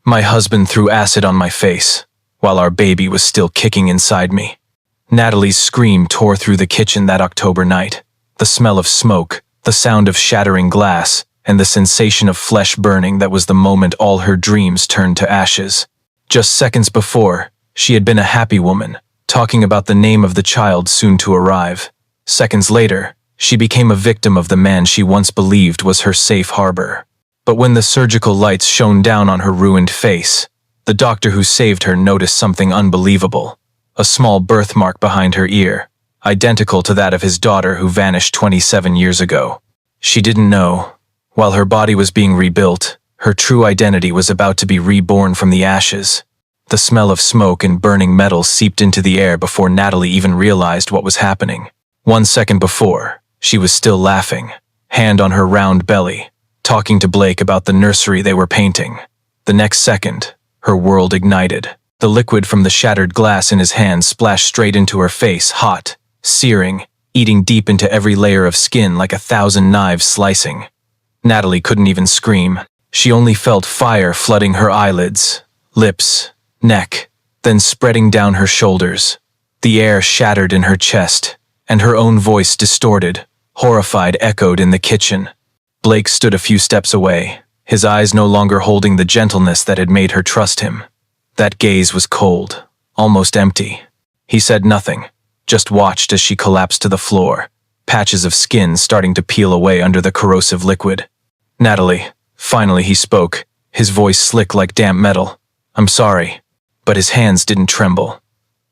My husband threw acid on my face, while our baby was still kicking inside me. Natalie's scream tore through the kitchen that October night. The smell of smoke, the sound of shattering glass, and the sensation of flesh burning that was the moment all her dreams turned to ashes. Just seconds before, she had been a happy woman, talking about the name of the child soon to arrive. Seconds later, she became a victim of the man she once believed was her safe harbor. But when the surgical lights shone down on her ruined face, the doctor who saved her noticed something unbelievable. A small birthmark behind her ear, identical to that of his daughter who vanished 27 years ago. She didn't know. While her body was being rebuilt, her true identity was about to be reborn from the ashes. The smell of smoke and burning metal seeped into the air before Natalie even realized what was happening. 1 second before, she was still laughing, hand on her round belly, talking to Blake about the nursery they were painting. The next second, her world ignited. The liquid from the shattered glass in his hand splashed straight into her face, hot, searing, eating deep into every layer of skin like 1,000 knives slicing. Natalie couldn't even scream. She only felt fire flooding her eyelids, lips, neck, then spreading down her shoulders. The air shattered in her chest, and her own voice, distorted, horrified, echoed in the kitchen. Blake stood a few steps away, his eyes no longer holding the gentleness that had made her trust him. That gaze was cold, almost empty. He said nothing, just watched as she collapsed to the floor, patches of skin starting to peel away under the corrosive liquid. "Natalie," finally he spoke, his voice slick like damp metal. "I'm sorry." But his hands didn't tremble.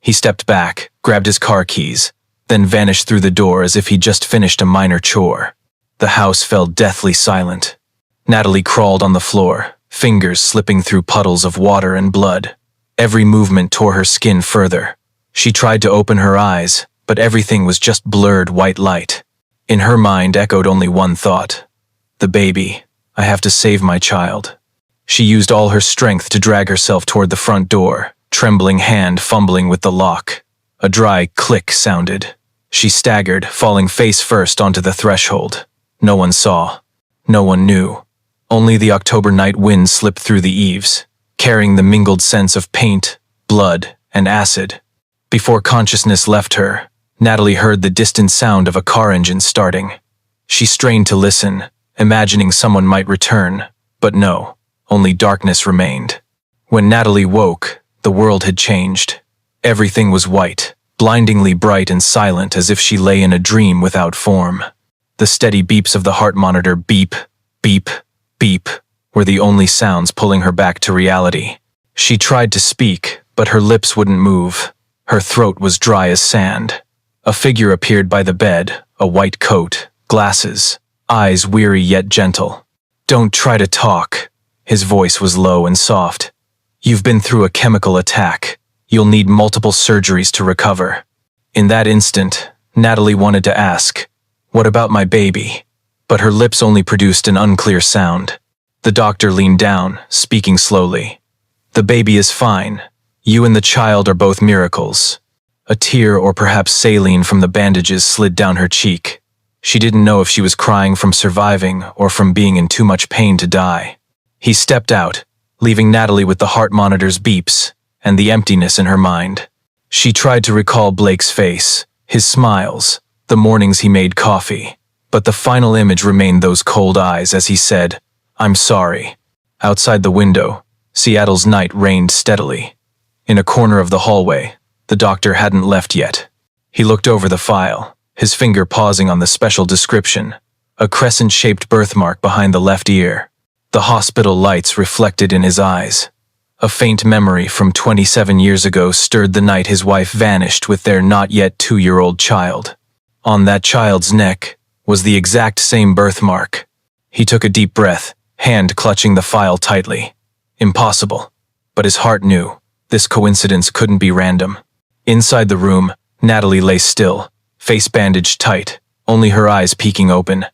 He stepped back, grabbed his car keys, then vanished through the door as if he'd just finished a minor chore. The house fell deathly silent. Natalie crawled on the floor, fingers slipping through puddles of water and blood. Every movement tore her skin further. She tried to open her eyes, but everything was just blurred white light. In her mind echoed only one thought: the baby. I have to save my child. She used all her strength to drag herself toward the front door, trembling hand fumbling with the lock. A dry click sounded. She staggered, falling face first onto the threshold. No one saw. No one knew. Only the October night wind slipped through the eaves, carrying the mingled scents of paint, blood, and acid. Before consciousness left her, Natalie heard the distant sound of a car engine starting. She strained to listen, imagining someone might return, but no, only darkness remained. When Natalie woke, the world had changed. Everything was white, blindingly bright and silent, as if she lay in a dream without form. The steady beeps of the heart monitor, beep, beep, beep, were the only sounds pulling her back to reality. She tried to speak, but her lips wouldn't move. Her throat was dry as sand. A figure appeared by the bed, a white coat, glasses, eyes weary yet gentle. "Don't try to talk." His voice was low and soft. "You've been through a chemical attack. You'll need multiple surgeries to recover." In that instant, Natalie wanted to ask, "What about my baby?" But her lips only produced an unclear sound. The doctor leaned down, speaking slowly. "The baby is fine. You and the child are both miracles." A tear, or perhaps saline from the bandages, slid down her cheek. She didn't know if she was crying from surviving or from being in too much pain to die. He stepped out, leaving Natalie with the heart monitor's beeps and the emptiness in her mind. She tried to recall Blake's face, his smiles, the mornings he made coffee, but the final image remained those cold eyes as he said, "I'm sorry." Outside the window, Seattle's night rained steadily. In a corner of the hallway, the doctor hadn't left yet. He looked over the file, his finger pausing on the special description, a crescent-shaped birthmark behind the left ear. The hospital lights reflected in his eyes. A faint memory from 27 years ago stirred the night his wife vanished with their not-yet 2-year-old child. On that child's neck was the exact same birthmark. He took a deep breath, hand clutching the file tightly. Impossible. But his heart knew. This coincidence couldn't be random. Inside the room, Natalie lay still, face bandaged tight, only her eyes peeking open.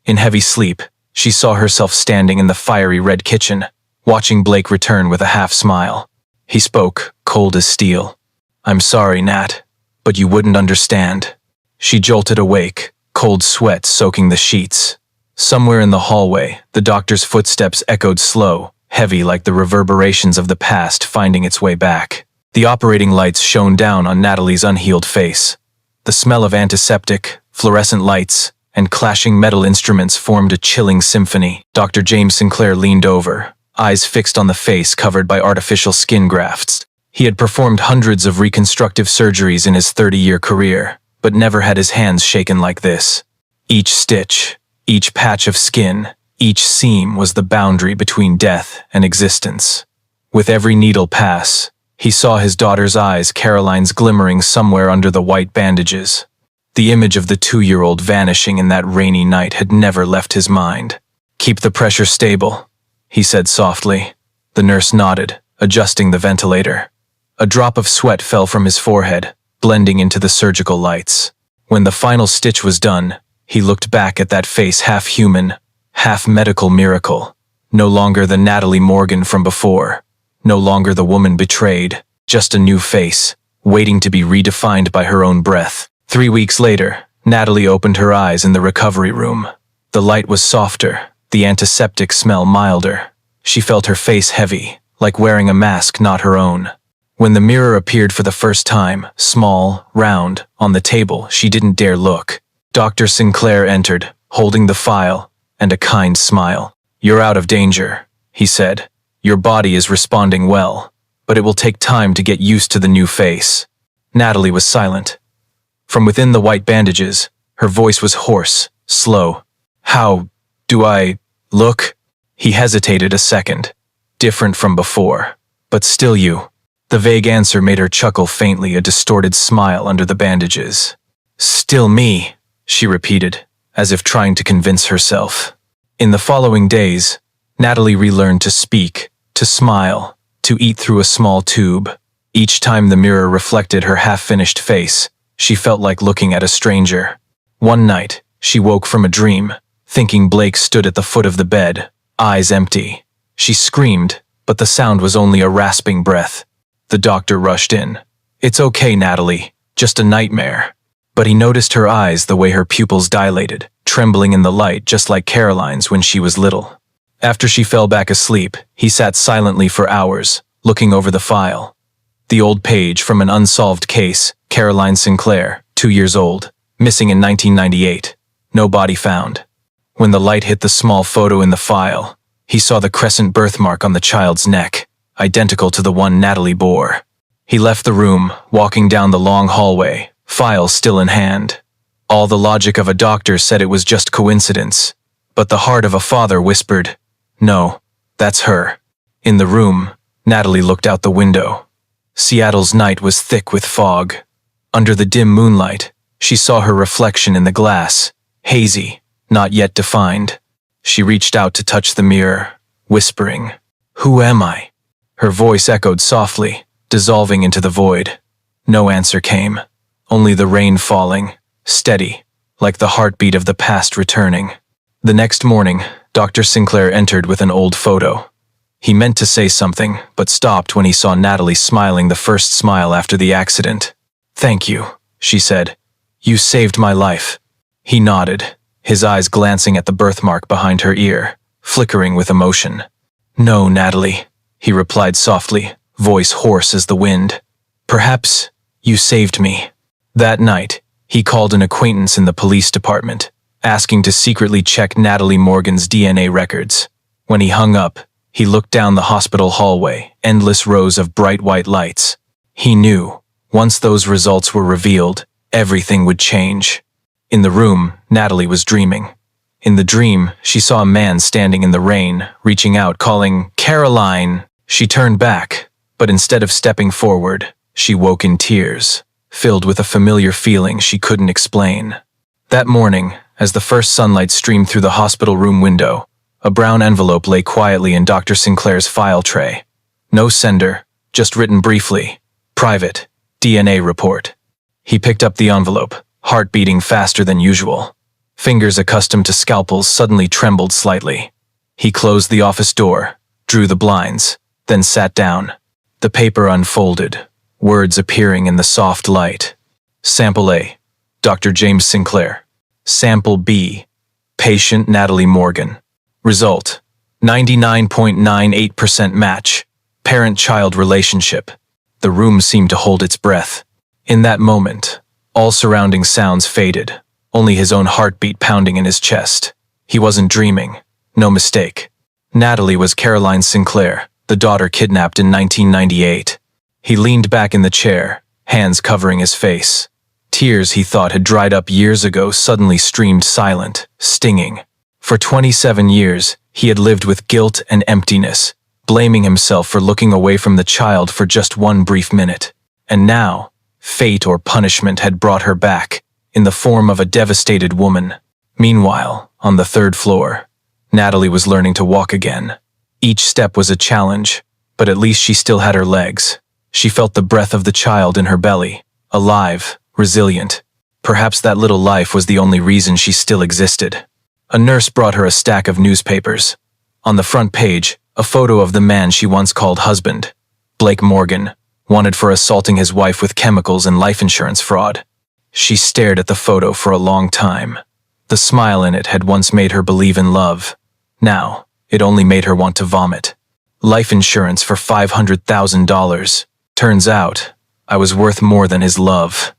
In heavy sleep, she saw herself standing in the fiery red kitchen, watching Blake return with a half-smile. He spoke, cold as steel. "I'm sorry, Nat, but you wouldn't understand." She jolted awake, cold sweat soaking the sheets. Somewhere in the hallway, the doctor's footsteps echoed slow, heavy like the reverberations of the past finding its way back. The operating lights shone down on Natalie's unhealed face. The smell of antiseptic, fluorescent lights, and clashing metal instruments formed a chilling symphony. Dr. James Sinclair leaned over, eyes fixed on the face covered by artificial skin grafts. He had performed hundreds of reconstructive surgeries in his 30-year career, but never had his hands shaken like this. Each stitch, each patch of skin, each seam was the boundary between death and existence. With every needle pass, he saw his daughter's eyes, Caroline's, glimmering somewhere under the white bandages. The image of the 2-year-old vanishing in that rainy night had never left his mind. "Keep the pressure stable," he said softly. The nurse nodded, adjusting the ventilator. A drop of sweat fell from his forehead, blending into the surgical lights. When the final stitch was done, he looked back at that face, half human, half medical miracle. No longer the Natalie Morgan from before. No longer the woman betrayed, just a new face, waiting to be redefined by her own breath. 3 weeks later, Natalie opened her eyes in the recovery room. The light was softer, the antiseptic smell milder. She felt her face heavy, like wearing a mask not her own. When the mirror appeared for the first time, small, round, on the table, she didn't dare look. Dr. Sinclair entered, holding the file, and a kind smile. "You're out of danger," he said. "Your body is responding well, but it will take time to get used to the new face." Natalie was silent. From within the white bandages, her voice was hoarse, slow. "How do I look?" He hesitated a second. "Different from before, but still you." The vague answer made her chuckle faintly, a distorted smile under the bandages. "Still me," she repeated, as if trying to convince herself. In the following days, Natalie relearned to speak, to smile, to eat through a small tube. Each time the mirror reflected her half-finished face, she felt like looking at a stranger. One night, she woke from a dream, thinking Blake stood at the foot of the bed, eyes empty. She screamed, but the sound was only a rasping breath. The doctor rushed in. "It's okay, Natalie, just a nightmare." But he noticed her eyes, the way her pupils dilated, trembling in the light just like Caroline's when she was little. After she fell back asleep, he sat silently for hours, looking over the file. The old page from an unsolved case, Caroline Sinclair, 2 years old, missing in 1998. No body found. When the light hit the small photo in the file, he saw the crescent birthmark on the child's neck, identical to the one Natalie bore. He left the room, walking down the long hallway, file still in hand. All the logic of a doctor said it was just coincidence, but the heart of a father whispered, "No, that's her." In the room, Natalie looked out the window. Seattle's night was thick with fog. Under the dim moonlight, she saw her reflection in the glass, hazy, not yet defined. She reached out to touch the mirror, whispering, "Who am I?" Her voice echoed softly, dissolving into the void. No answer came, only the rain falling, steady, like the heartbeat of the past returning. The next morning, Dr. Sinclair entered with an old photo. He meant to say something, but stopped when he saw Natalie smiling, the first smile after the accident. "Thank you," she said. "You saved my life." He nodded, his eyes glancing at the birthmark behind her ear, flickering with emotion. "No, Natalie," he replied softly, voice hoarse as the wind. "Perhaps you saved me." That night, he called an acquaintance in the police department, asking to secretly check Natalie Morgan's DNA records. When he hung up, he looked down the hospital hallway, endless rows of bright white lights. He knew, once those results were revealed, everything would change. In the room, Natalie was dreaming. In the dream, she saw a man standing in the rain, reaching out, calling, "Caroline!" She turned back, but instead of stepping forward, she woke in tears, filled with a familiar feeling she couldn't explain. That morning, as the first sunlight streamed through the hospital room window, a brown envelope lay quietly in Dr. Sinclair's file tray. No sender, just written briefly, "Private, DNA report." He picked up the envelope, heart beating faster than usual. Fingers accustomed to scalpels suddenly trembled slightly. He closed the office door, drew the blinds, then sat down. The paper unfolded, words appearing in the soft light. Sample A, Dr. James Sinclair. Sample B, patient Natalie Morgan. Result, 99.98% match. Parent-child relationship. The room seemed to hold its breath. In that moment, all surrounding sounds faded, only his own heartbeat pounding in his chest. He wasn't dreaming. No mistake. Natalie was Caroline Sinclair, the daughter kidnapped in 1998. He leaned back in the chair, hands covering his face. Tears he thought had dried up years ago suddenly streamed silent, stinging. For 27 years, he had lived with guilt and emptiness, blaming himself for looking away from the child for just one brief minute. And now, fate or punishment had brought her back, in the form of a devastated woman. Meanwhile, on the third floor, Natalie was learning to walk again. Each step was a challenge, but at least she still had her legs. She felt the breath of the child in her belly, alive, resilient. Perhaps that little life was the only reason she still existed. A nurse brought her a stack of newspapers. On the front page, a photo of the man she once called husband, Blake Morgan, wanted for assaulting his wife with chemicals and life insurance fraud. She stared at the photo for a long time. The smile in it had once made her believe in love. Now, it only made her want to vomit. Life insurance for $500,000. Turns out, I was worth more than his love.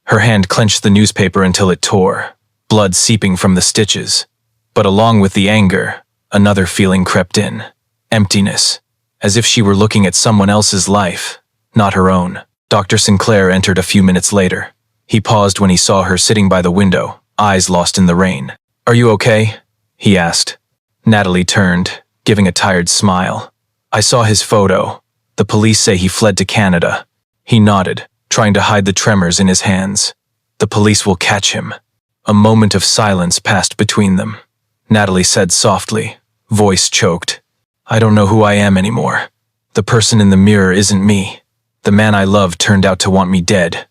Her hand clenched the newspaper until it tore, blood seeping from the stitches. But along with the anger, another feeling crept in. Emptiness. As if she were looking at someone else's life, not her own. Dr. Sinclair entered a few minutes later. He paused when he saw her sitting by the window, eyes lost in the rain. "Are you okay?" he asked. Natalie turned, giving a tired smile. "I saw his photo. The police say he fled to Canada." He nodded, trying to hide the tremors in his hands. "The police will catch him." A moment of silence passed between them. Natalie said softly, voice choked, "I don't know who I am anymore. The person in the mirror isn't me. The man I loved turned out to want me dead.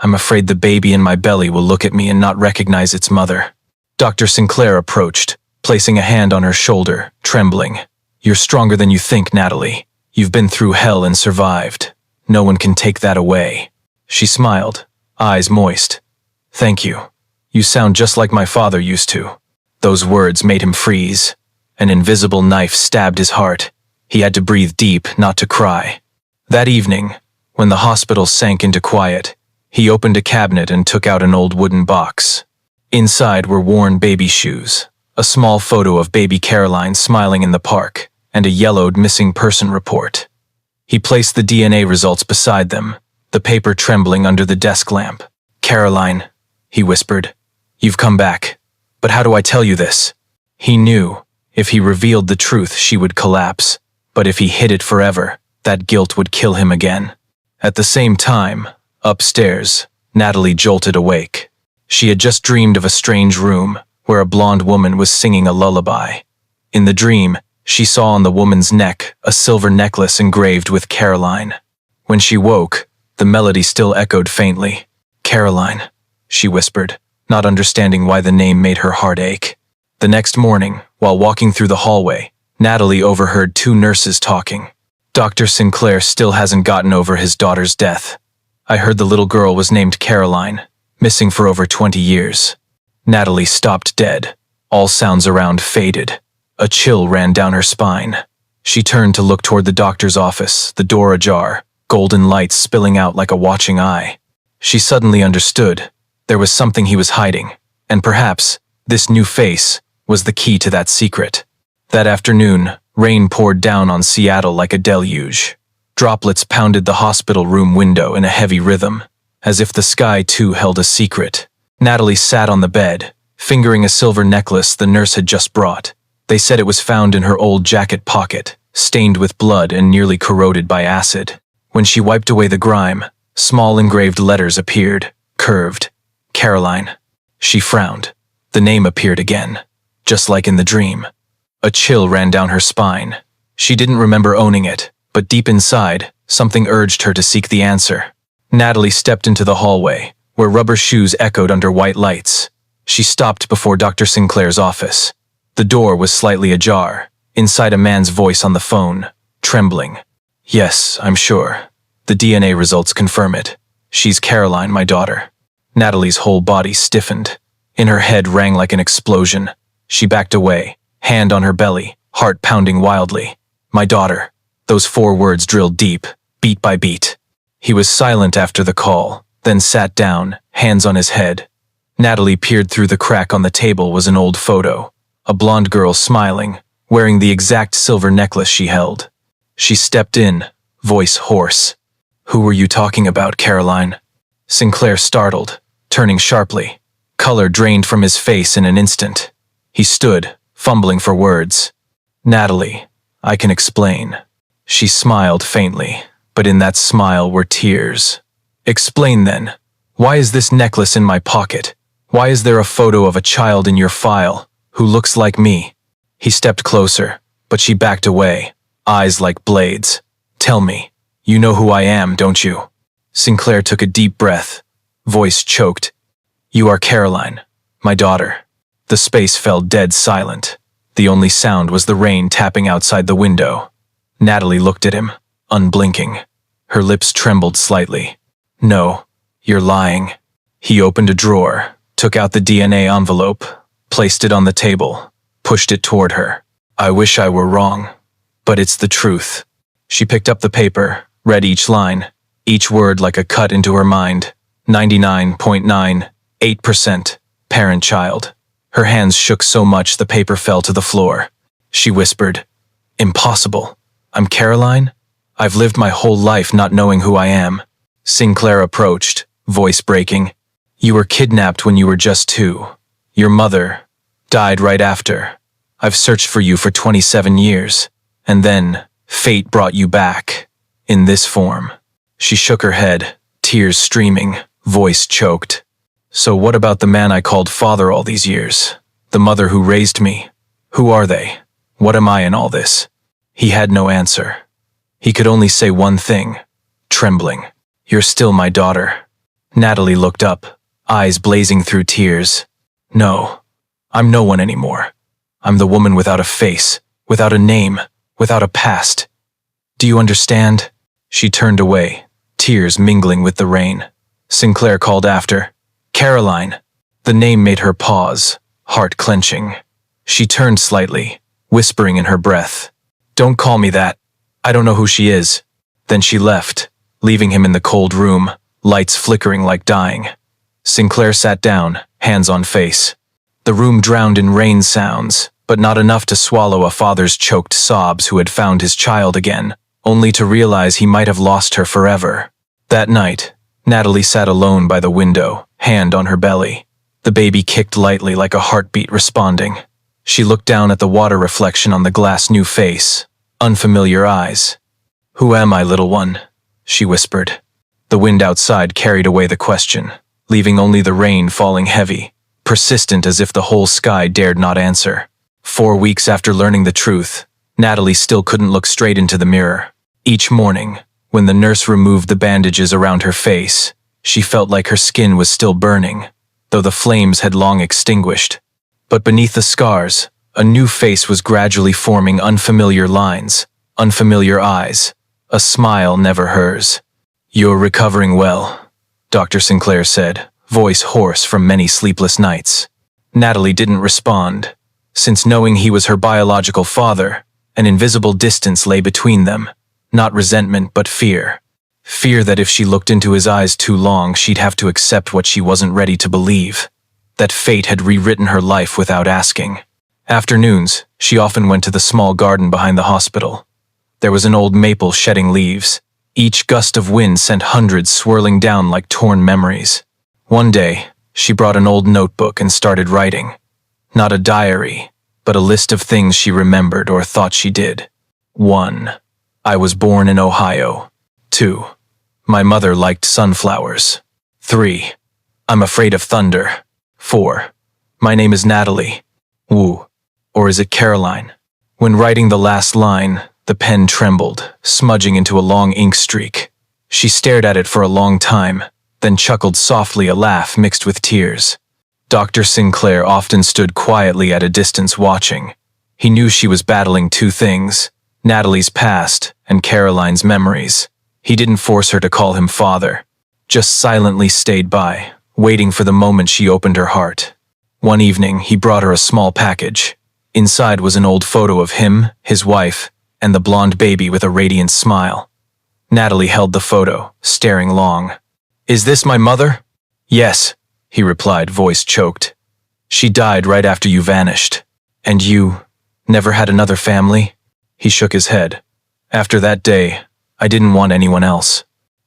I'm afraid the baby in my belly will look at me and not recognize its mother." Dr. Sinclair approached, placing a hand on her shoulder, trembling. "You're stronger than you think, Natalie. You've been through hell and survived. No one can take that away." She smiled, eyes moist. "Thank you. You sound just like my father used to." Those words made him freeze. An invisible knife stabbed his heart. He had to breathe deep, not to cry. That evening, when the hospital sank into quiet, he opened a cabinet and took out an old wooden box. Inside were worn baby shoes, a small photo of baby Caroline smiling in the park, and a yellowed missing person report. He placed the DNA results beside them, the paper trembling under the desk lamp. "Caroline," he whispered, "you've come back. But how do I tell you this?" He knew, if he revealed the truth, she would collapse. But if he hid it forever, that guilt would kill him again. At the same time, upstairs, Natalie jolted awake. She had just dreamed of a strange room, where a blonde woman was singing a lullaby. In the dream, she saw on the woman's neck a silver necklace engraved with Caroline. When she woke, the melody still echoed faintly. "Caroline," she whispered, not understanding why the name made her heart ache. The next morning, while walking through the hallway, Natalie overheard two nurses talking. "Dr. Sinclair still hasn't gotten over his daughter's death. I heard the little girl was named Caroline, missing for over 20 years. Natalie stopped dead. All sounds around faded. A chill ran down her spine. She turned to look toward the doctor's office, the door ajar, golden lights spilling out like a watching eye. She suddenly understood. There was something he was hiding, and perhaps this new face was the key to that secret. That afternoon, rain poured down on Seattle like a deluge. Droplets pounded the hospital room window in a heavy rhythm, as if the sky too held a secret. Natalie sat on the bed, fingering a silver necklace the nurse had just brought. They said it was found in her old jacket pocket, stained with blood and nearly corroded by acid. When she wiped away the grime, small engraved letters appeared, curved. "Caroline." She frowned. The name appeared again, just like in the dream. A chill ran down her spine. She didn't remember owning it, but deep inside, something urged her to seek the answer. Natalie stepped into the hallway, where rubber shoes echoed under white lights. She stopped before Dr. Sinclair's office. The door was slightly ajar, inside a man's voice on the phone, trembling. "Yes, I'm sure. The DNA results confirm it. She's Caroline, my daughter." Natalie's whole body stiffened. In her head rang like an explosion. She backed away, hand on her belly, heart pounding wildly. My daughter. Those 4 words drilled deep, beat by beat. He was silent after the call, then sat down, hands on his head. Natalie peered through the crack on the table was an old photo. A blonde girl smiling, wearing the exact silver necklace she held. She stepped in, voice hoarse. Who were you talking about, Caroline? Sinclair startled, turning sharply. Color drained from his face in an instant. He stood, fumbling for words. Natalie, I can explain. She smiled faintly, but in that smile were tears. Explain then. Why is this necklace in my pocket? Why is there a photo of a child in your file, who looks like me? He stepped closer, but she backed away, eyes like blades. Tell me, you know who I am, don't you? Sinclair took a deep breath, voice choked. You are Caroline, my daughter. The space fell dead silent. The only sound was the rain tapping outside the window. Natalie looked at him, unblinking. Her lips trembled slightly. No, you're lying. He opened a drawer, took out the DNA envelope, placed it on the table, pushed it toward her. I wish I were wrong, but it's the truth. She picked up the paper, read each line, each word like a cut into her mind. 99.98%, parent-child. Her hands shook so much the paper fell to the floor. She whispered, Impossible. I'm Caroline? I've lived my whole life not knowing who I am. Sinclair approached, voice breaking. You were kidnapped when you were just 2. Your mother died right after. I've searched for you for 27 years. And then, fate brought you back. In this form. She shook her head, tears streaming, voice choked. So what about the man I called father all these years? The mother who raised me? Who are they? What am I in all this? He had no answer. He could only say one thing, trembling. You're still my daughter. Natalie looked up, eyes blazing through tears. No, I'm no one anymore. I'm the woman without a face, without a name, without a past. Do you understand? She turned away, tears mingling with the rain. Sinclair called after, Caroline. The name made her pause, heart clenching. She turned slightly, whispering in her breath, Don't call me that. I don't know who she is. Then she left, leaving him in the cold room, lights flickering like dying. Sinclair sat down, hands on face. The room drowned in rain sounds, but not enough to swallow a father's choked sobs who had found his child again, only to realize he might have lost her forever. That night, Natalie sat alone by the window, hand on her belly. The baby kicked lightly like a heartbeat responding. She looked down at the water reflection on the glass new face, unfamiliar eyes. Who am I, little one? She whispered. The wind outside carried away the question, leaving only the rain falling heavy, persistent as if the whole sky dared not answer. 4 weeks after learning the truth, Natalie still couldn't look straight into the mirror. Each morning, when the nurse removed the bandages around her face, she felt like her skin was still burning, though the flames had long extinguished. But beneath the scars, a new face was gradually forming unfamiliar lines, unfamiliar eyes, a smile never hers. You're recovering well, Dr. Sinclair said, voice hoarse from many sleepless nights. Natalie didn't respond, since knowing he was her biological father, an invisible distance lay between them, not resentment but fear. Fear that if she looked into his eyes too long, she'd have to accept what she wasn't ready to believe, that fate had rewritten her life without asking. Afternoons, she often went to the small garden behind the hospital. There was an old maple shedding leaves. Each gust of wind sent hundreds swirling down like torn memories. One day, she brought an old notebook and started writing. Not a diary, but a list of things she remembered or thought she did. 1. I was born in Ohio. 2. My mother liked sunflowers. 3. I'm afraid of thunder. 4. My name is Natalie. Woo. Or is it Caroline? When writing the last line, the pen trembled, smudging into a long ink streak. She stared at it for a long time, then chuckled softly, a laugh mixed with tears. Dr. Sinclair often stood quietly at a distance watching. He knew she was battling 2 things, Natalie's past and Caroline's memories. He didn't force her to call him father, just silently stayed by, waiting for the moment she opened her heart. One evening, he brought her a small package. Inside was an old photo of him, his wife, and the blonde baby with a radiant smile. Natalie held the photo, staring long. "Is this my mother?" "Yes," he replied, voice choked. "She died right after you vanished. And you never had another family?" He shook his head. "After that day, I didn't want anyone else."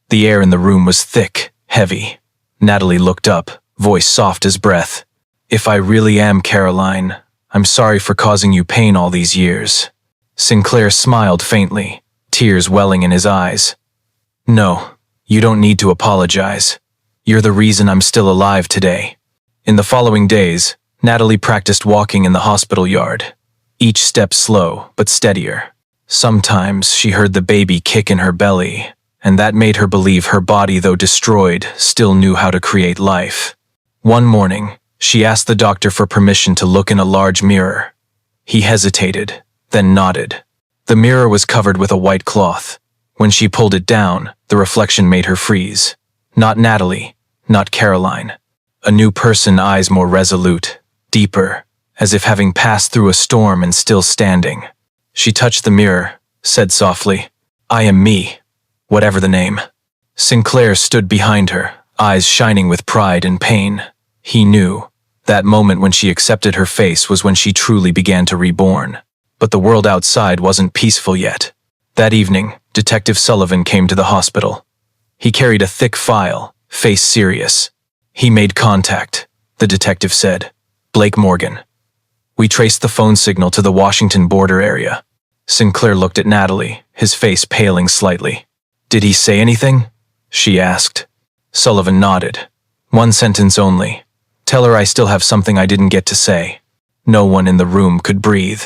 The air in the room was thick, heavy. Natalie looked up, voice soft as breath. "If I really am Caroline, I'm sorry for causing you pain all these years." Sinclair smiled faintly, tears welling in his eyes. "No, you don't need to apologize. You're the reason I'm still alive today." In the following days, Natalie practiced walking in the hospital yard, each step slow but steadier. Sometimes she heard the baby kick in her belly, and that made her believe her body, though destroyed, still knew how to create life. One morning, she asked the doctor for permission to look in a large mirror. He hesitated, then nodded. The mirror was covered with a white cloth. When she pulled it down, the reflection made her freeze. Not Natalie, not Caroline. A new person, eyes more resolute, deeper, as if having passed through a storm and still standing. She touched the mirror, said softly, "I am me, whatever the name." Sinclair stood behind her, eyes shining with pride and pain. He knew that moment when she accepted her face was when she truly began to reborn. But the world outside wasn't peaceful yet. That evening, Detective Sullivan came to the hospital. He carried a thick file, face serious. "He made contact," the detective said. "Blake Morgan. We traced the phone signal to the Washington border area." Sinclair looked at Natalie, his face paling slightly. "Did he say anything?" she asked. Sullivan nodded. "One sentence only. Tell her I still have something I didn't get to say." No one in the room could breathe.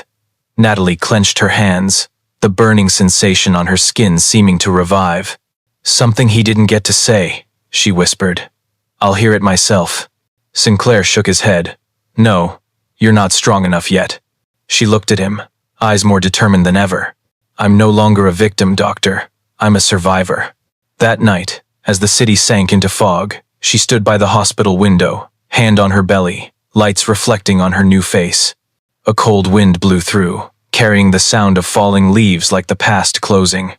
Natalie clenched her hands, the burning sensation on her skin seeming to revive. "Something he didn't get to say," she whispered. "I'll hear it myself." Sinclair shook his head. "No, you're not strong enough yet." She looked at him, eyes more determined than ever. "I'm no longer a victim, doctor. I'm a survivor." That night, as the city sank into fog, she stood by the hospital window, hand on her belly, lights reflecting on her new face. A cold wind blew through, carrying the sound of falling leaves like the past closing.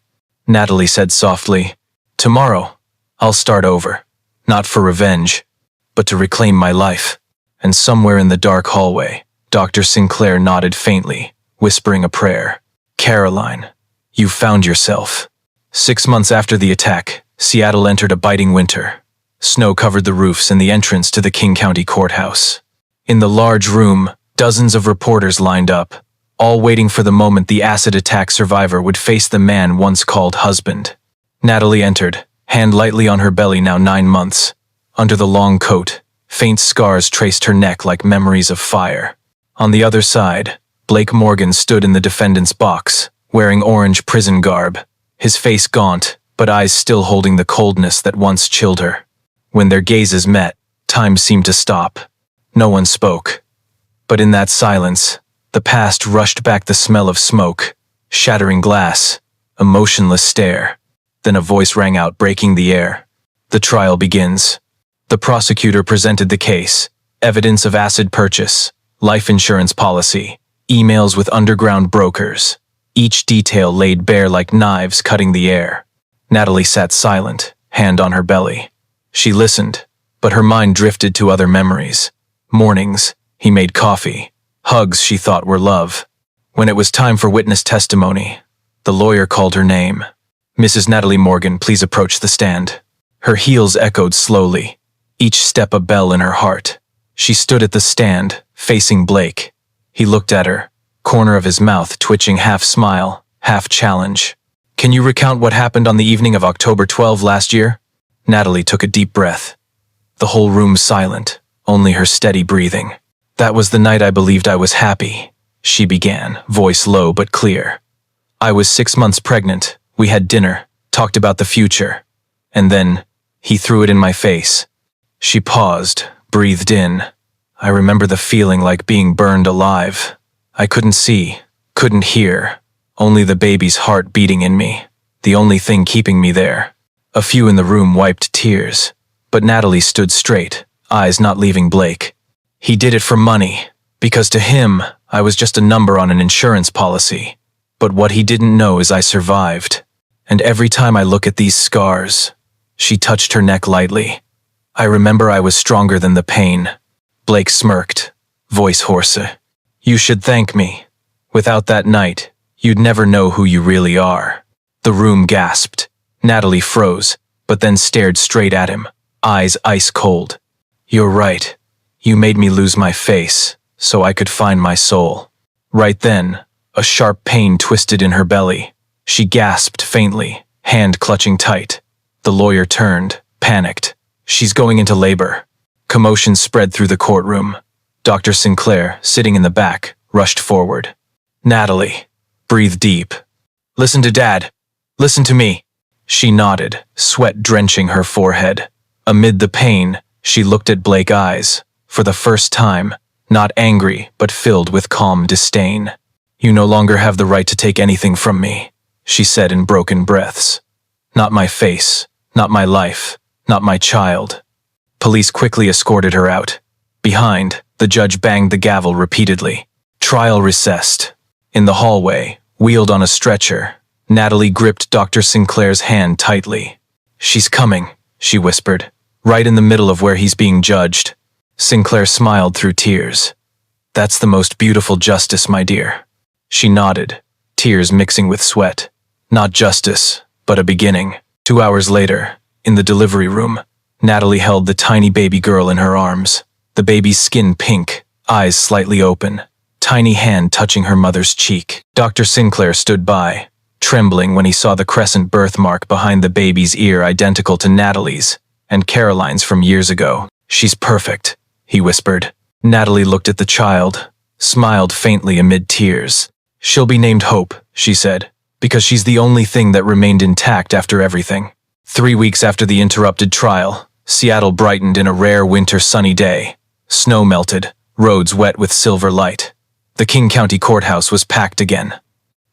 Natalie said softly, "Tomorrow, I'll start over. Not for revenge, but to reclaim my life." And somewhere in the dark hallway, Dr. Sinclair nodded faintly, whispering a prayer. "Caroline, you found yourself." 6 months after the attack, Seattle entered a biting winter. Snow covered the roofs and the entrance to the King County Courthouse. In the large room, dozens of reporters lined up, all waiting for the moment the acid attack survivor would face the man once called husband. Natalie entered, hand lightly on her belly, now 9 months. Under the long coat, faint scars traced her neck like memories of fire. On the other side, Blake Morgan stood in the defendant's box, wearing orange prison garb, his face gaunt, but eyes still holding the coldness that once chilled her. When their gazes met, time seemed to stop. No one spoke. But in that silence, the past rushed back, the smell of smoke, shattering glass, a motionless stare. Then a voice rang out, breaking the air. "The trial begins." The prosecutor presented the case, evidence of acid purchase, life insurance policy, emails with underground brokers, each detail laid bare like knives cutting the air. Natalie sat silent, hand on her belly. She listened, but her mind drifted to other memories. Mornings, he made coffee, hugs she thought were love. When it was time for witness testimony, the lawyer called her name. "Mrs. Natalie Morgan, please approach the stand." Her heels echoed slowly, each step a bell in her heart. She stood at the stand, facing Blake. He looked at her, corner of his mouth twitching, half smile, half challenge. "Can you recount what happened on the evening of October 12 last year?" Natalie took a deep breath. The whole room silent, only her steady breathing. "That was the night I believed I was happy," she began, voice low but clear. "I was 6 months pregnant, we had dinner, talked about the future. And then, he threw it in my face." She paused, breathed in. "I remember the feeling like being burned alive. I couldn't see, couldn't hear, only the baby's heart beating in me, the only thing keeping me there." A few in the room wiped tears, but Natalie stood straight, eyes not leaving Blake. "He did it for money, because to him, I was just a number on an insurance policy. But what he didn't know is I survived. And every time I look at these scars," she touched her neck lightly, "I remember I was stronger than the pain." Blake smirked, voice hoarse. "You should thank me. Without that night, you'd never know who you really are." The room gasped. Natalie froze, but then stared straight at him, eyes ice cold. "You're right. You made me lose my face, so I could find my soul." Right then, a sharp pain twisted in her belly. She gasped faintly, hand clutching tight. The lawyer turned, panicked. "She's going into labor." Commotion spread through the courtroom. Dr. Sinclair, sitting in the back, rushed forward. "Natalie, breathe deep. Listen to Dad. Listen to me." She nodded, sweat drenching her forehead. Amid the pain, she looked at Blake's eyes, for the first time, not angry but filled with calm disdain. "You no longer have the right to take anything from me," she said in broken breaths. "Not my face, not my life, not my child." Police quickly escorted her out. Behind, the judge banged the gavel repeatedly. Trial recessed. In the hallway, wheeled on a stretcher, Natalie gripped Dr. Sinclair's hand tightly. "She's coming," she whispered, "right in the middle of where he's being judged." Sinclair smiled through tears. "That's the most beautiful justice, my dear." She nodded, tears mixing with sweat. Not justice, but a beginning. 2 hours later, in the delivery room, Natalie held the tiny baby girl in her arms, the baby's skin pink, eyes slightly open, tiny hand touching her mother's cheek. Dr. Sinclair stood by, trembling when he saw the crescent birthmark behind the baby's ear identical to Natalie's and Caroline's from years ago. "She's perfect," he whispered. Natalie looked at the child, smiled faintly amid tears. "She'll be named Hope," she said, "because she's the only thing that remained intact after everything." 3 weeks after the interrupted trial, Seattle brightened in a rare winter sunny day. Snow melted, roads wet with silver light. The King County Courthouse was packed again.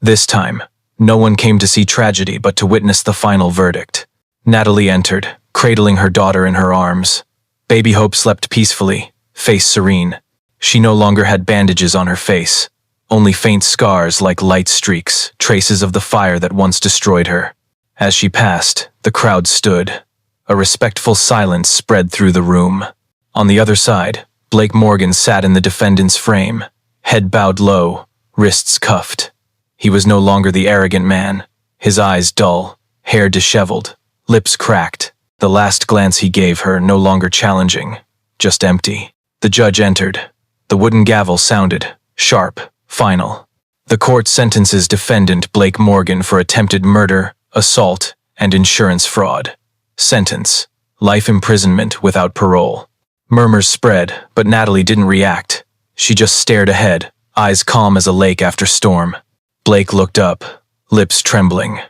This time, no one came to see tragedy but to witness the final verdict. Natalie entered, cradling her daughter in her arms. Baby Hope slept peacefully, face serene. She no longer had bandages on her face, only faint scars like light streaks, traces of the fire that once destroyed her. As she passed, the crowd stood. A respectful silence spread through the room. On the other side, Blake Morgan sat in the defendant's frame, head bowed low, wrists cuffed. He was no longer the arrogant man, his eyes dull, hair disheveled, lips cracked, the last glance he gave her no longer challenging, just empty. The judge entered. The wooden gavel sounded, sharp, final. The court sentences defendant Blake Morgan for attempted murder, assault, and insurance fraud. Sentence: life imprisonment without parole. Murmurs spread, but Natalie didn't react. She just stared ahead, eyes calm as a lake after storm. Blake looked up, lips trembling.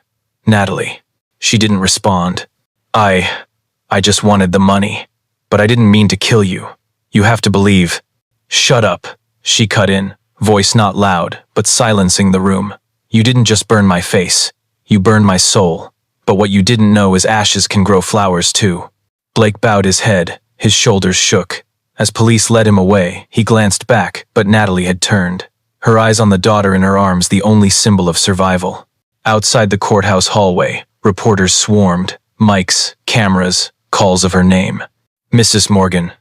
"Natalie." She didn't respond. I just wanted the money. But I didn't mean to kill you. You have to believe." "Shut up," she cut in, voice not loud, but silencing the room. "You didn't just burn my face. You burned my soul. But what you didn't know is ashes can grow flowers too." Blake bowed his head, his shoulders shook. As police led him away, he glanced back, but Natalie had turned, her eyes on the daughter in her arms, the only symbol of survival. Outside the courthouse hallway, reporters swarmed, mics, cameras, calls of her name. "Mrs. Morgan,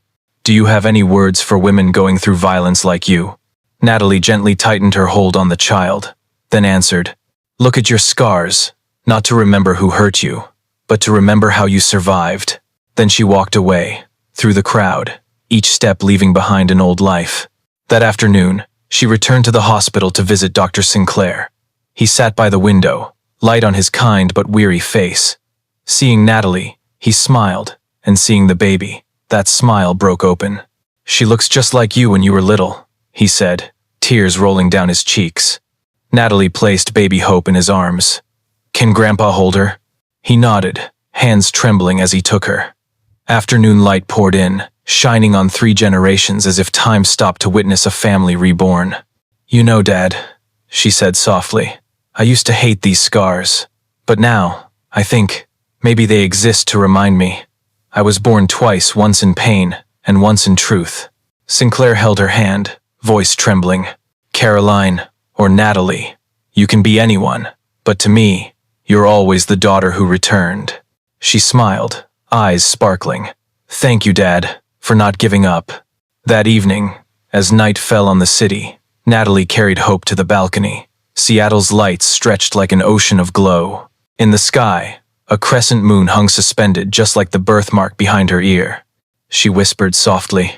do you have any words for women going through violence like you?" Natalie gently tightened her hold on the child, then answered, "Look at your scars, not to remember who hurt you, but to remember how you survived." Then she walked away, through the crowd, each step leaving behind an old life. That afternoon, she returned to the hospital to visit Dr. Sinclair. He sat by the window, light on his kind but weary face. Seeing Natalie, he smiled, and seeing the baby, that smile broke open. "She looks just like you when you were little," he said, tears rolling down his cheeks. Natalie placed baby Hope in his arms. "Can Grandpa hold her?" He nodded, hands trembling as he took her. Afternoon light poured in, shining on 3 generations as if time stopped to witness a family reborn. "You know, Dad," she said softly, "I used to hate these scars. But now, I think, maybe they exist to remind me. I was born twice, once in pain, and once in truth." Sinclair held her hand, voice trembling. Caroline, or Natalie. You can be anyone, but to me, you're always the daughter who returned." She smiled, eyes sparkling. "Thank you, Dad, for not giving up." That evening, as night fell on the city, Natalie carried Hope to the balcony. Seattle's lights stretched like an ocean of glow. In the sky, a crescent moon hung suspended just like the birthmark behind her ear. She whispered softly,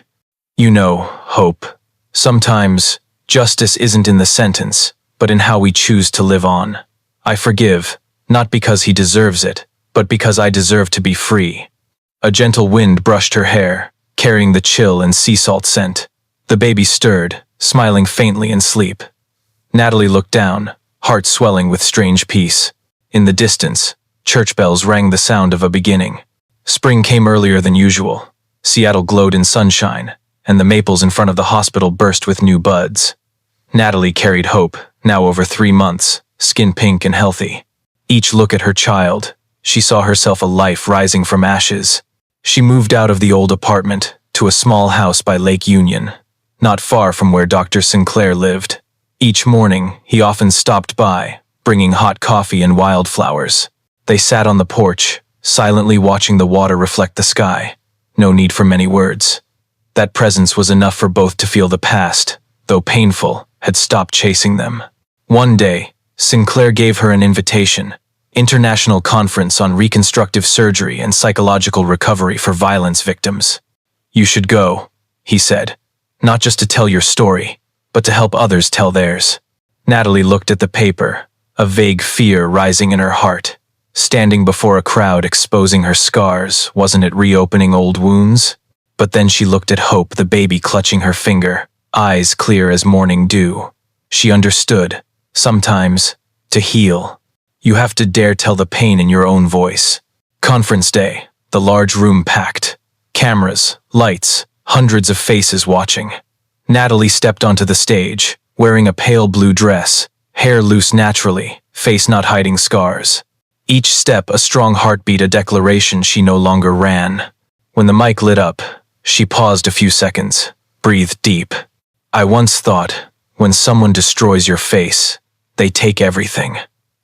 "You know, Hope, sometimes justice isn't in the sentence, but in how we choose to live on. I forgive, not because he deserves it, but because I deserve to be free." A gentle wind brushed her hair, carrying the chill and sea salt scent. The baby stirred, smiling faintly in sleep. Natalie looked down, heart swelling with strange peace. In the distance, church bells rang the sound of a beginning. Spring came earlier than usual. Seattle glowed in sunshine, and the maples in front of the hospital burst with new buds. Natalie carried Hope, now over 3 months, skin pink and healthy. Each look at her child, she saw herself a life rising from ashes. She moved out of the old apartment to a small house by Lake Union, not far from where Dr. Sinclair lived. Each morning, he often stopped by, bringing hot coffee and wildflowers. They sat on the porch, silently watching the water reflect the sky. No need for many words. That presence was enough for both to feel the past, though painful, had stopped chasing them. One day, Sinclair gave her an invitation, International Conference on Reconstructive Surgery and Psychological Recovery for Violence Victims. "You should go," he said, "not just to tell your story, but to help others tell theirs." Natalie looked at the paper, a vague fear rising in her heart. Standing before a crowd exposing her scars, wasn't it reopening old wounds? But then she looked at Hope, the baby clutching her finger, eyes clear as morning dew. She understood. Sometimes, to heal, you have to dare tell the pain in your own voice. Conference day, the large room packed. Cameras, lights, hundreds of faces watching. Natalie stepped onto the stage, wearing a pale blue dress, hair loose naturally, face not hiding scars. Each step a strong heartbeat, a declaration she no longer ran. When the mic lit up, she paused a few seconds, breathed deep. "I once thought, when someone destroys your face, they take everything.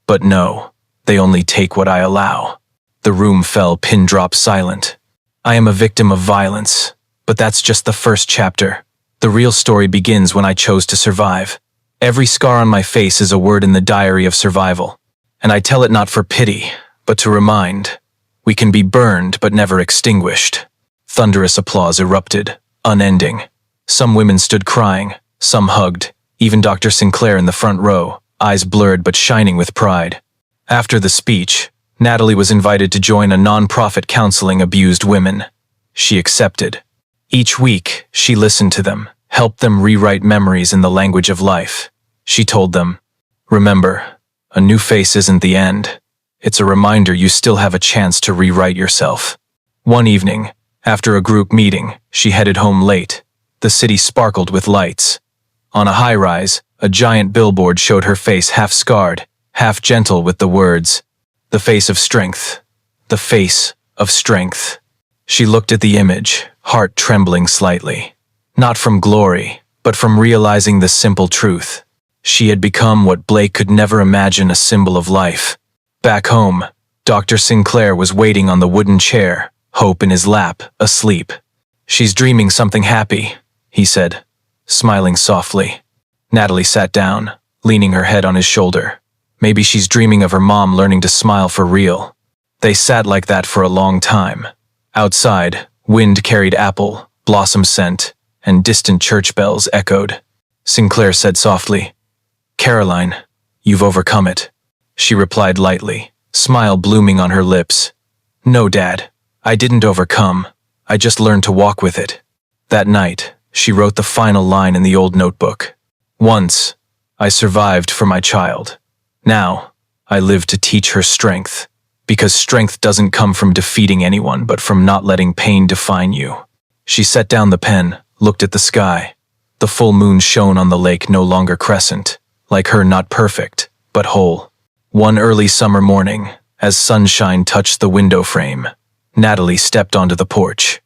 But no, they only take what I allow." The room fell pin-drop silent. "I am a victim of violence, but that's just the first chapter. The real story begins when I chose to survive. Every scar on my face is a word in the diary of survival. And I tell it not for pity, but to remind. We can be burned but never extinguished." Thunderous applause erupted, unending. Some women stood crying, some hugged, even Dr. Sinclair in the front row, eyes blurred but shining with pride. After the speech, Natalie was invited to join a non-profit counseling abused women. She accepted. Each week, she listened to them, helped them rewrite memories in the language of life. She told them, "Remember, a new face isn't the end. It's a reminder you still have a chance to rewrite yourself." One evening, after a group meeting, she headed home late. The city sparkled with lights. On a high-rise, a giant billboard showed her face half scarred, half gentle with the words, "The face of strength. The face of strength." She looked at the image, heart trembling slightly. Not from glory, but from realizing the simple truth. She had become what Blake could never imagine, a symbol of life. Back home, Dr. Sinclair was waiting on the wooden chair, Hope in his lap, asleep. "She's dreaming something happy," he said, smiling softly. Natalie sat down, leaning her head on his shoulder. Maybe she's dreaming of her mom learning to smile for real. They sat like that for a long time. Outside, wind carried apple, blossom scent, and distant church bells echoed. Sinclair said softly, "Caroline, you've overcome it." She replied lightly, smile blooming on her lips. "No, Dad, I didn't overcome. I just learned to walk with it." That night, she wrote the final line in the old notebook. "Once, I survived for my child. Now, I live to teach her strength. Because strength doesn't come from defeating anyone, but from not letting pain define you." She set down the pen, looked at the sky. The full moon shone on the lake, no longer crescent. Like her, not perfect, but whole. One early summer morning, as sunshine touched the window frame, Natalie stepped onto the porch.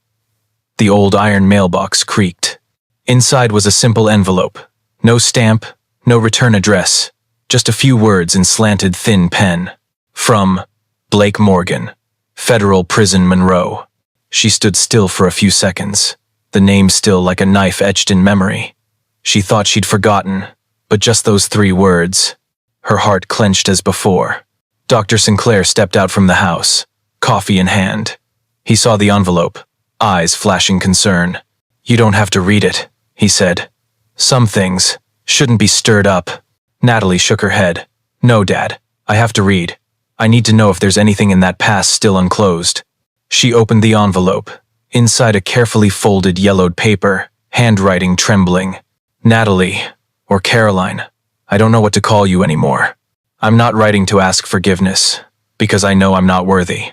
The old iron mailbox creaked. Inside was a simple envelope. No stamp, No return address, just a few words in slanted thin pen. From Blake Morgan, Federal Prison Monroe. She stood still for a few seconds, the name still like a knife etched in memory. She thought she'd forgotten, but just those 3 words. Her heart clenched as before. Dr. Sinclair stepped out from the house, coffee in hand. He saw the envelope, eyes flashing concern. "You don't have to read it," he said. "Some things shouldn't be stirred up." Natalie shook her head. "No, Dad, I have to read. I need to know if there's anything in that past still unclosed." She opened the envelope. Inside a carefully folded yellowed paper, handwriting trembling. "Natalie, or Caroline, I don't know what to call you anymore. I'm not writing to ask forgiveness, because I know I'm not worthy.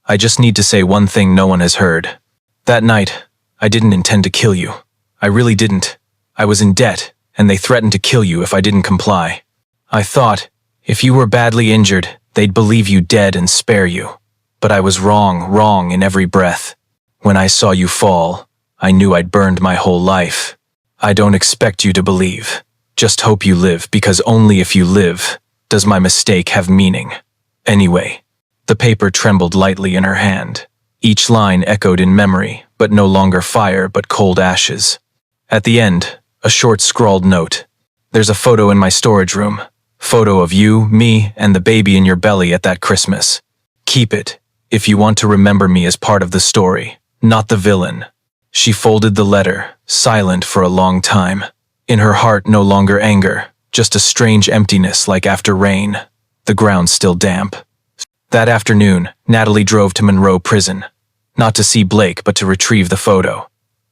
I just need to say one thing no one has heard. That night, I didn't intend to kill you. I really didn't. I was in debt, and they threatened to kill you if I didn't comply. I thought, if you were badly injured, they'd believe you dead and spare you. But I was wrong in every breath. When I saw you fall, I knew I'd burned my whole life. I don't expect you to believe. Just hope you live, because only if you live does my mistake have meaning. Anyway." The paper trembled lightly in her hand. Each line echoed in memory, but no longer fire but cold ashes. At the end, a short scrawled note. "There's a photo in my storage room. Photo of you, me, and the baby in your belly at that Christmas. Keep it, if you want to remember me as part of the story, not the villain." She folded the letter, silent for a long time. In her heart no longer anger, just a strange emptiness like after rain. The ground still damp. That afternoon, Natalie drove to Monroe Prison. Not to see Blake, but to retrieve the photo.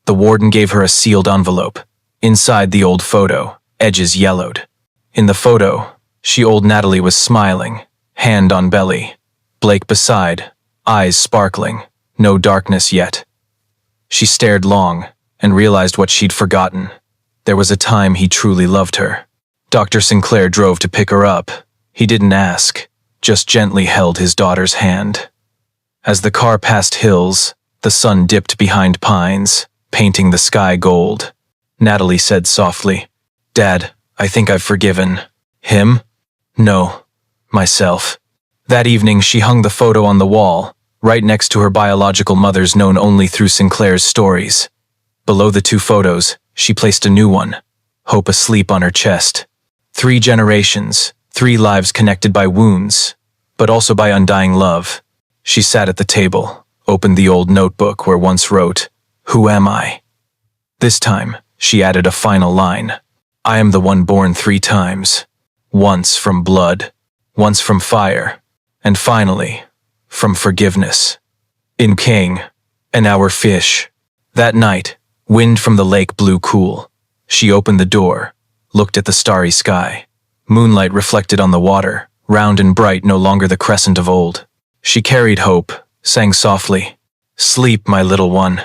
The warden gave her a sealed envelope. Inside the old photo, edges yellowed. In the photo, old Natalie was smiling, hand on belly. Blake beside, eyes sparkling, no darkness yet. She stared long, and realized what she'd forgotten. There was a time he truly loved her. Dr. Sinclair drove to pick her up. He didn't ask, just gently held his daughter's hand. As the car passed hills, the sun dipped behind pines, painting the sky gold. Natalie said softly, "Dad, I think I've forgiven." "Him?" "No, myself." That evening she hung the photo on the wall, right next to her biological mother's known only through Sinclair's stories. Below the 2 photos, she placed a new one, Hope asleep on her chest. 3 generations, 3 lives connected by wounds, but also by undying love. She sat at the table, opened the old notebook where once wrote, "Who am I?" This time, she added a final line. "I am the one born 3 times. Once from blood, once from fire, and finally, from forgiveness." In King, an hour fish. That night, wind from the lake blew cool. She opened the door, looked at the starry sky. Moonlight reflected on the water, round and bright, no longer the crescent of old. She carried Hope, sang softly, "Sleep, my little one.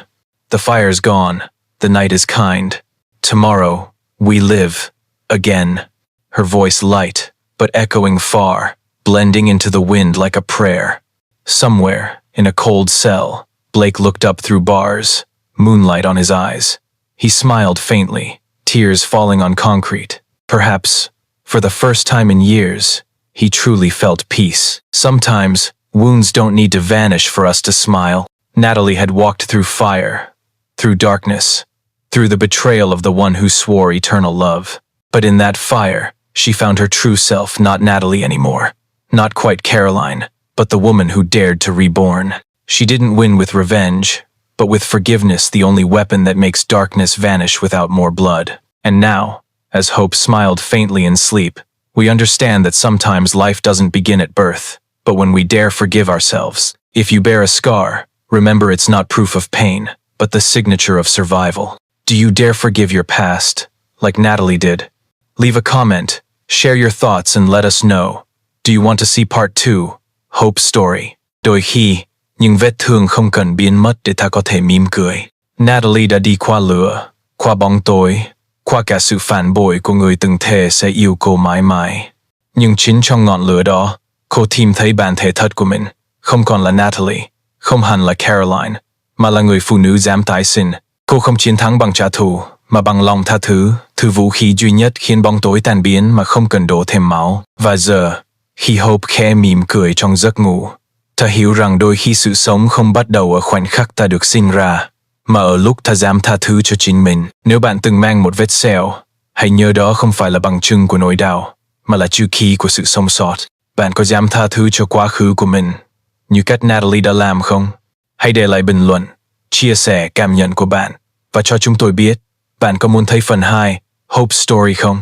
The fire's gone, the night is kind. Tomorrow, we live, again." Her voice light, but echoing far, blending into the wind like a prayer. Somewhere, in a cold cell, Blake looked up through bars, moonlight on his eyes. He smiled faintly, tears falling on concrete. Perhaps, for the first time in years, he truly felt peace. Sometimes, wounds don't need to vanish for us to smile. Natalie had walked through fire, through darkness, through the betrayal of the one who swore eternal love. But in that fire, she found her true self, not Natalie anymore. Not quite Caroline, but the woman who dared to reborn. She didn't win with revenge, but with forgiveness, the only weapon that makes darkness vanish without more blood. And now, as Hope smiled faintly in sleep, we understand that sometimes life doesn't begin at birth, but when we dare forgive ourselves. If you bear a scar, remember it's not proof of pain, but the signature of survival. Do you dare forgive your past, like Natalie did? Leave a comment, share your thoughts, and let us know. Do you want to see part 2, Hope's story? Đôi khi, những vết thương không cần biến mất để ta có thể mỉm cười. Natalie đã đi qua lửa, qua bóng tối, qua cả sự phản bội của người từng thề sẽ yêu cô mãi mãi. Nhưng chính trong ngọn lửa đó, cô tìm thấy bản thể thật của mình, không còn là Natalie, không hẳn là Caroline, mà là người phụ nữ dám tái sinh. Cô không chiến thắng bằng trả thù, mà bằng lòng tha thứ, thứ vũ khí duy nhất khiến bóng tối tan biến mà không cần đổ thêm máu. Và giờ, khi Hope khẽ mỉm cười trong giấc ngủ, ta hiểu rằng đôi khi sự sống không bắt đầu ở khoảnh khắc ta được sinh ra, mà ở lúc ta dám tha thứ cho chính mình. Nếu bạn từng mang một vết sẹo, hãy nhớ đó không phải là bằng chứng của nỗi đau, mà là chữ ký của sự sống sót. Bạn có dám tha thứ cho quá khứ của mình, như cách Natalie đã làm không? Hãy để lại bình luận, chia sẻ cảm nhận của bạn, và cho chúng tôi biết, bạn có muốn thấy phần 2, Hope Story không?